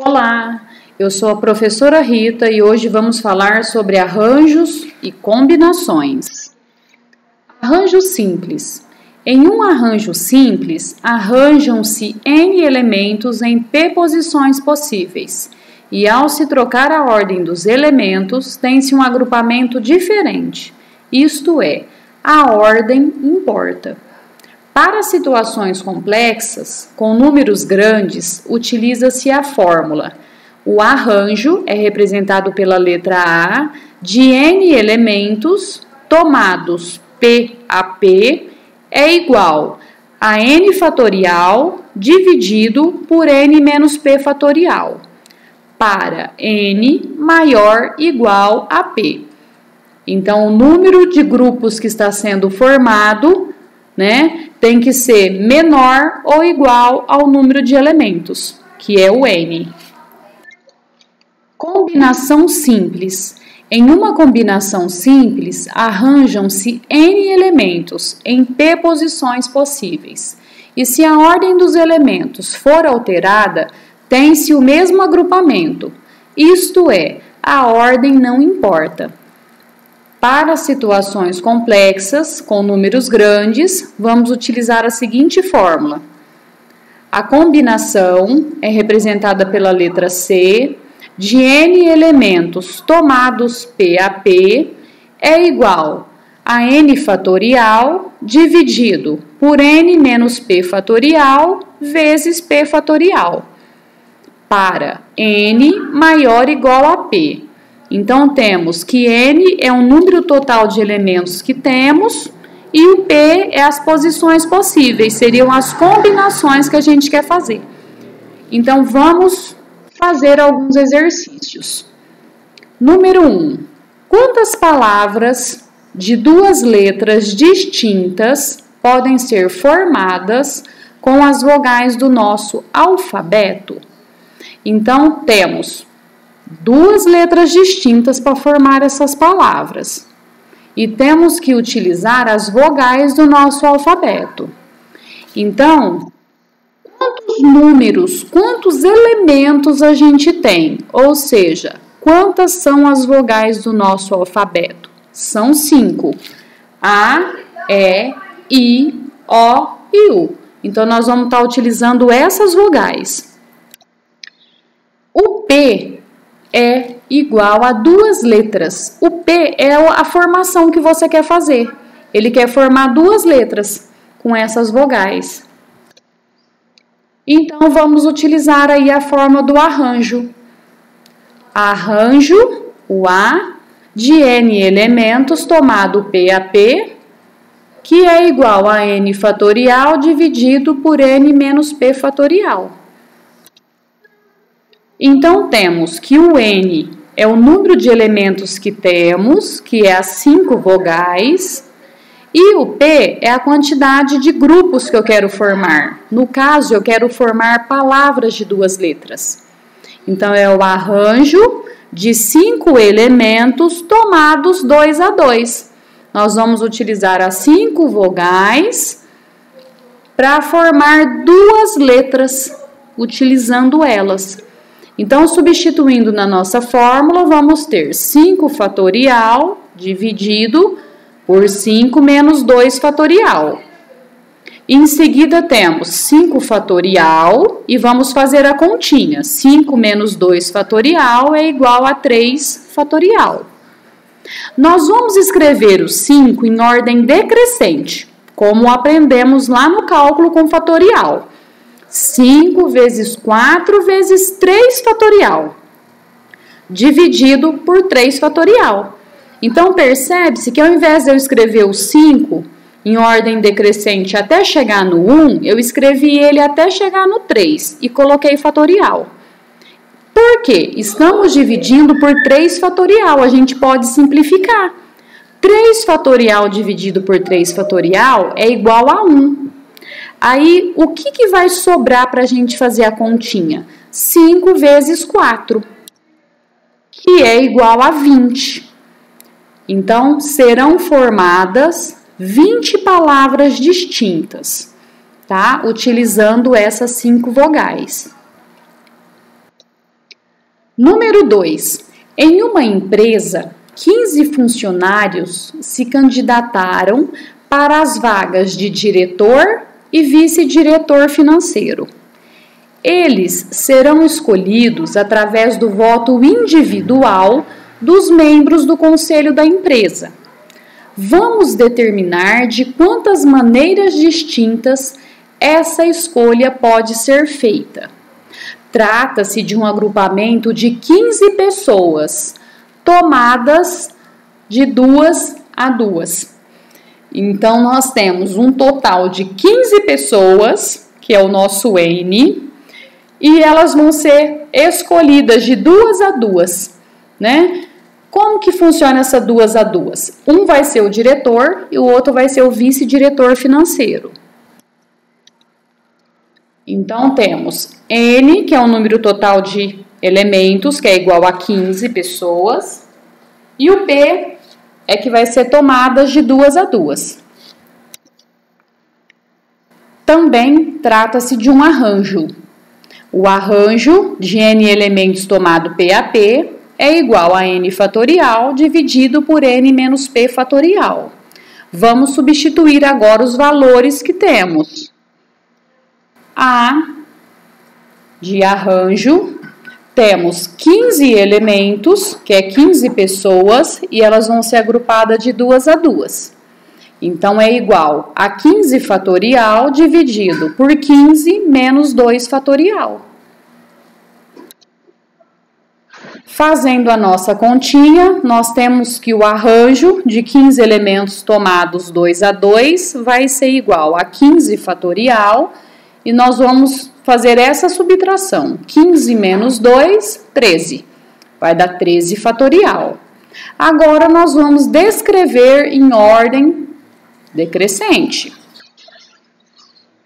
Olá, eu sou a professora Rita e hoje vamos falar sobre arranjos e combinações. Arranjo simples. Em um arranjo simples, arranjam-se N elementos em P posições possíveis, e ao se trocar a ordem dos elementos, tem-se um agrupamento diferente, isto é, a ordem importa. Para situações complexas, com números grandes, utiliza-se a fórmula. O arranjo é representado pela letra A de N elementos tomados P a P é igual a N fatorial dividido por N menos P fatorial, para N maior igual a P. Então, o número de grupos que está sendo formado, tem que ser menor ou igual ao número de elementos, que é o N. Combinação simples. Em uma combinação simples, arranjam-se N elementos em P posições possíveis. E se a ordem dos elementos for alterada, tem-se o mesmo agrupamento. Isto é, a ordem não importa. Para situações complexas, com números grandes, vamos utilizar a seguinte fórmula. A combinação é representada pela letra C, de N elementos tomados P a P é igual a N fatorial dividido por N menos P fatorial vezes P fatorial, para N maior ou igual a P. Então, temos que N é o número total de elementos que temos e o P é as posições possíveis, seriam as combinações que a gente quer fazer. Então, vamos fazer alguns exercícios. Número 1. Quantas palavras de duas letras distintas podem ser formadas com as vogais do nosso alfabeto? Então, temos duas letras distintas para formar essas palavras. E temos que utilizar as vogais do nosso alfabeto. Então, quantos números, quantos elementos a gente tem? Ou seja, quantas são as vogais do nosso alfabeto? São 5. A, E, I, O e U. Então, nós vamos estar utilizando essas vogais. O P é igual a duas letras. O P é a formação que você quer fazer. Ele quer formar duas letras com essas vogais. Então, vamos utilizar aí a forma do arranjo. Arranjo, o A, de N elementos tomado P a P, que é igual a N fatorial dividido por N menos P fatorial. Então, temos que o N é o número de elementos que temos, que é as 5 vogais, e o P é a quantidade de grupos que eu quero formar. No caso, eu quero formar palavras de duas letras. Então, é o arranjo de 5 elementos tomados 2 a 2. Nós vamos utilizar as 5 vogais para formar duas letras, utilizando elas. Então, substituindo na nossa fórmula, vamos ter 5 fatorial dividido por 5 menos 2 fatorial. Em seguida, temos 5 fatorial e vamos fazer a continha. 5 menos 2 fatorial é igual a 3 fatorial. Nós vamos escrever o 5 em ordem decrescente, como aprendemos lá no cálculo com fatorial. 5 vezes 4 vezes 3 fatorial, dividido por 3 fatorial. Então, percebe-se que ao invés de eu escrever o 5 em ordem decrescente até chegar no 1, eu escrevi ele até chegar no 3 e coloquei fatorial. Por quê? Estamos dividindo por 3 fatorial, a gente pode simplificar. 3 fatorial dividido por 3 fatorial é igual a 1. Aí, o que vai sobrar para a gente fazer a continha? 5 vezes 4, que é igual a 20. Então, serão formadas 20 palavras distintas, tá? Utilizando essas 5 vogais. Número 2. Em uma empresa, 15 funcionários se candidataram para as vagas de diretor e vice-diretor financeiro. Eles serão escolhidos através do voto individual dos membros do conselho da empresa. Vamos determinar de quantas maneiras distintas essa escolha pode ser feita. Trata-se de um agrupamento de 15 pessoas, tomadas de 2 a 2. Então, nós temos um total de 15 pessoas, que é o nosso N, e elas vão ser escolhidas de 2 a 2, né? Como que funciona essa 2 a 2? Um vai ser o diretor e o outro vai ser o vice-diretor financeiro. Então, temos N, que é o número total de elementos, que é igual a 15 pessoas, e o P é que vai ser tomadas de 2 a 2. Também trata-se de um arranjo. O arranjo de N elementos tomado P a P é igual a N fatorial dividido por N menos P fatorial. Vamos substituir agora os valores que temos. A de arranjo, temos 15 elementos, que é 15 pessoas, e elas vão ser agrupadas de 2 a 2. Então, é igual a 15 fatorial dividido por 15 menos 2 fatorial. Fazendo a nossa continha, nós temos que o arranjo de 15 elementos tomados 2 a 2 vai ser igual a 15 fatorial, e nós vamos fazer essa subtração. 15 menos 2, 13. Vai dar 13 fatorial. Agora, nós vamos descrever em ordem decrescente.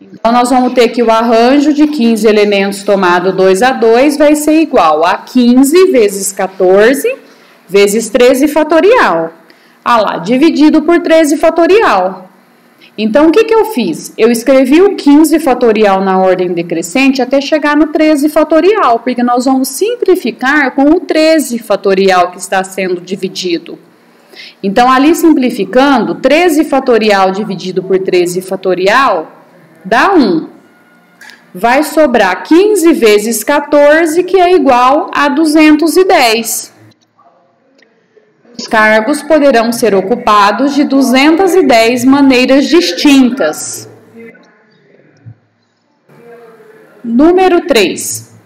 Então, nós vamos ter que o arranjo de 15 elementos tomado 2 a 2 vai ser igual a 15 vezes 14 vezes 13 fatorial. Ah lá, dividido por 13 fatorial. Então, o que eu fiz? Eu escrevi o 15 fatorial na ordem decrescente até chegar no 13 fatorial, porque nós vamos simplificar com o 13 fatorial que está sendo dividido. Então, ali simplificando, 13 fatorial dividido por 13 fatorial dá 1. Vai sobrar 15 vezes 14, que é igual a 210. Os cargos poderão ser ocupados de 210 maneiras distintas. Número 3.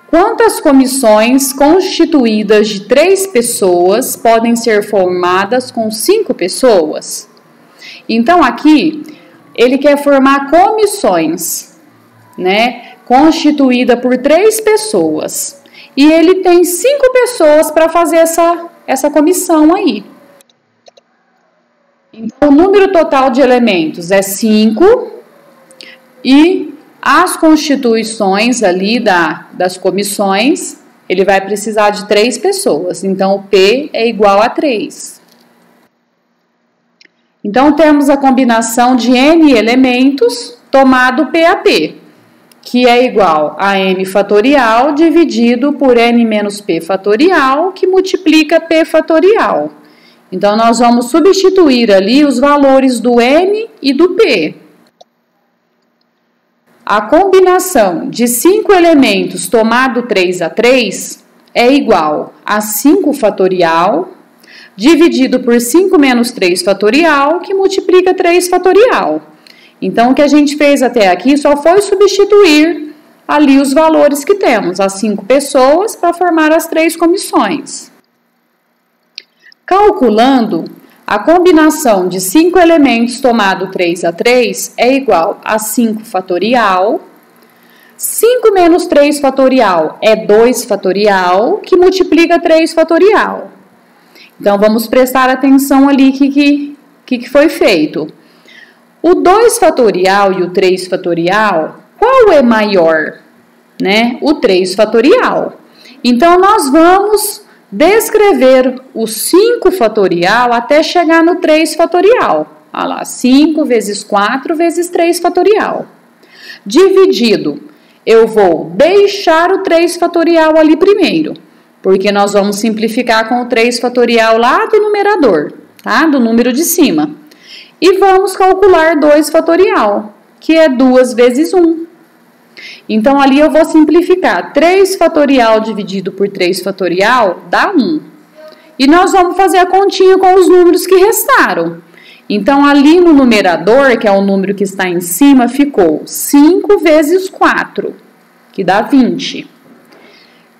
Quantas comissões constituídas de 3 pessoas podem ser formadas com 5 pessoas? Então, aqui, ele quer formar comissões, né? Constituída por 3 pessoas. E ele tem 5 pessoas para fazer essa comissão aí. Então, o número total de elementos é 5 e as constituições ali das comissões, ele vai precisar de 3 pessoas. Então, o P é igual a 3. Então, temos a combinação de N elementos tomado P a P, que é igual a N fatorial dividido por N menos P fatorial, que multiplica P fatorial. Então, nós vamos substituir ali os valores do N e do P. A combinação de 5 elementos tomado 3 a 3 é igual a 5 fatorial dividido por 5 menos 3 fatorial, que multiplica 3 fatorial. Então, o que a gente fez até aqui só foi substituir ali os valores que temos, as 5 pessoas, para formar as 3 comissões. Calculando, a combinação de 5 elementos tomado 3 a 3 é igual a 5 fatorial. 5 menos 3 fatorial é 2 fatorial, que multiplica 3 fatorial. Então, vamos prestar atenção ali que foi feito. O 2 fatorial e o 3 fatorial, qual é maior? Né? O 3 fatorial. Então, nós vamos descrever o 5 fatorial até chegar no 3 fatorial. Olha lá, 5 vezes 4 vezes 3 fatorial. Dividido, eu vou deixar o 3 fatorial ali primeiro. porque nós vamos simplificar com o 3 fatorial lá do numerador, tá? Do número de cima. E vamos calcular 2 fatorial, que é 2 vezes 1. Então, ali eu vou simplificar. 3 fatorial dividido por 3 fatorial dá 1. E nós vamos fazer a continha com os números que restaram. Então, ali no numerador, que é o número que está em cima, ficou 5 vezes 4, que dá 20.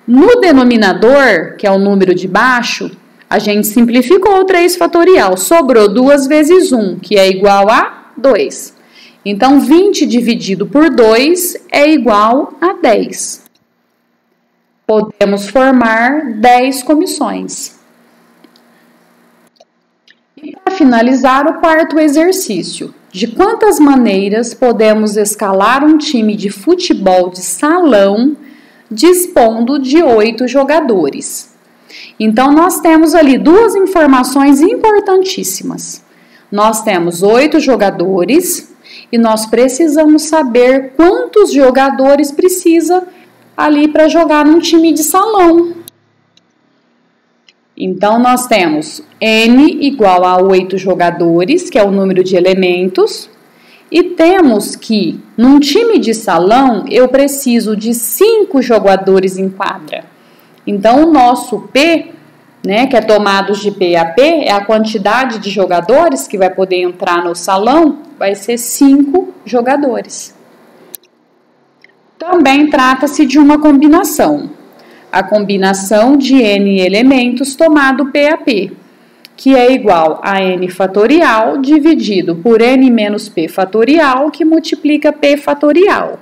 No denominador, que é o número de baixo, a gente simplificou o 3 fatorial. Sobrou 2 vezes 1, que é igual a 2. Então, 20 dividido por 2 é igual a 10. Podemos formar 10 comissões. E para finalizar, o quarto exercício. De quantas maneiras podemos escalar um time de futebol de salão dispondo de 8 jogadores? Então, nós temos ali duas informações importantíssimas. Nós temos 8 jogadores e nós precisamos saber quantos jogadores precisa ali para jogar num time de salão. Então, nós temos N igual a 8 jogadores, que é o número de elementos, e temos que, num time de salão, eu preciso de 5 jogadores em quadra. Então, o nosso P, né, que é tomados de P a P, é a quantidade de jogadores que vai poder entrar no salão, vai ser 5 jogadores. Também trata-se de uma combinação. A combinação de N elementos tomado P a P, que é igual a N fatorial dividido por N menos P fatorial, que multiplica P fatorial.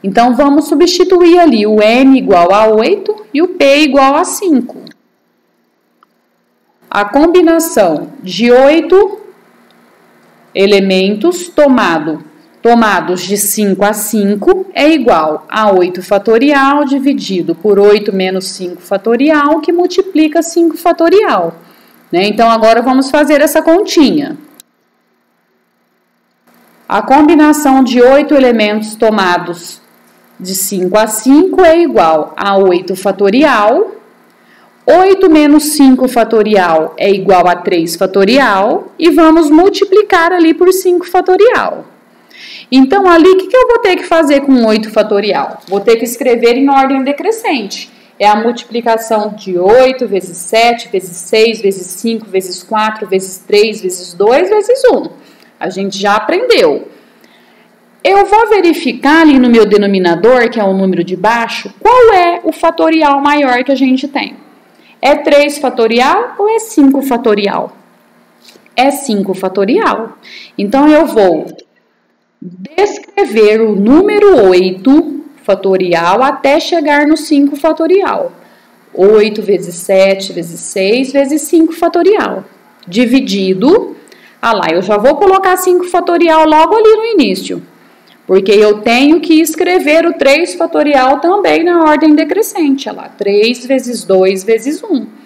Então, vamos substituir ali o N igual a 8 e o P igual a 5. A combinação de 8 elementos tomados de 5 a 5 é igual a 8 fatorial dividido por 8 menos 5 fatorial, que multiplica 5 fatorial. Né? Então, agora vamos fazer essa continha. A combinação de 8 elementos tomados de 5 a 5 é igual a 8 fatorial. 8 menos 5 fatorial é igual a 3 fatorial. E vamos multiplicar ali por 5 fatorial. Então, ali, o que eu vou ter que fazer com 8 fatorial? Vou ter que escrever em ordem decrescente. É a multiplicação de 8 vezes 7, vezes 6, vezes 5, vezes 4, vezes 3, vezes 2, vezes 1. A gente já aprendeu. Eu vou verificar ali no meu denominador, que é o número de baixo, qual é o fatorial maior que a gente tem. É 3 fatorial ou é 5 fatorial? É 5 fatorial. Então, eu vou descrever o número 8 fatorial até chegar no 5 fatorial. 8 vezes 7 vezes 6 vezes 5 fatorial. Dividido, lá, eu já vou colocar 5 fatorial logo ali no início, porque eu tenho que escrever o 3 fatorial também na ordem decrescente. Lá, 3 vezes 2 vezes 1.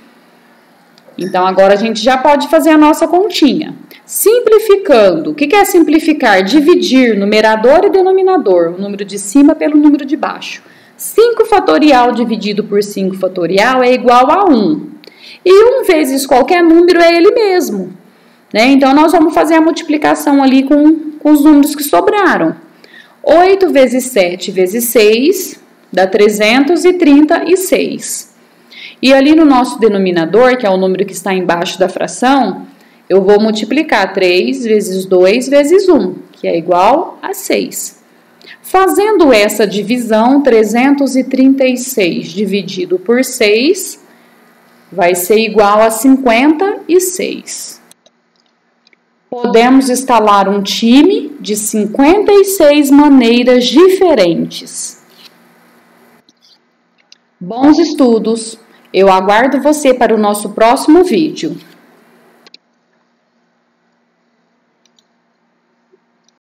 Então, agora a gente já pode fazer a nossa continha. Simplificando, o que é simplificar? Dividir numerador e denominador, o número de cima pelo número de baixo. 5 fatorial dividido por 5 fatorial é igual a 1. E 1 vezes qualquer número é ele mesmo. Né? Então, nós vamos fazer a multiplicação ali com os números que sobraram. 8 vezes 7 vezes 6 dá 336. E ali no nosso denominador, que é o número que está embaixo da fração, eu vou multiplicar 3 vezes 2 vezes 1, que é igual a 6. Fazendo essa divisão, 336 dividido por 6 vai ser igual a 56. Podemos escalar um time de 56 maneiras diferentes. Bons estudos! Eu aguardo você para o nosso próximo vídeo.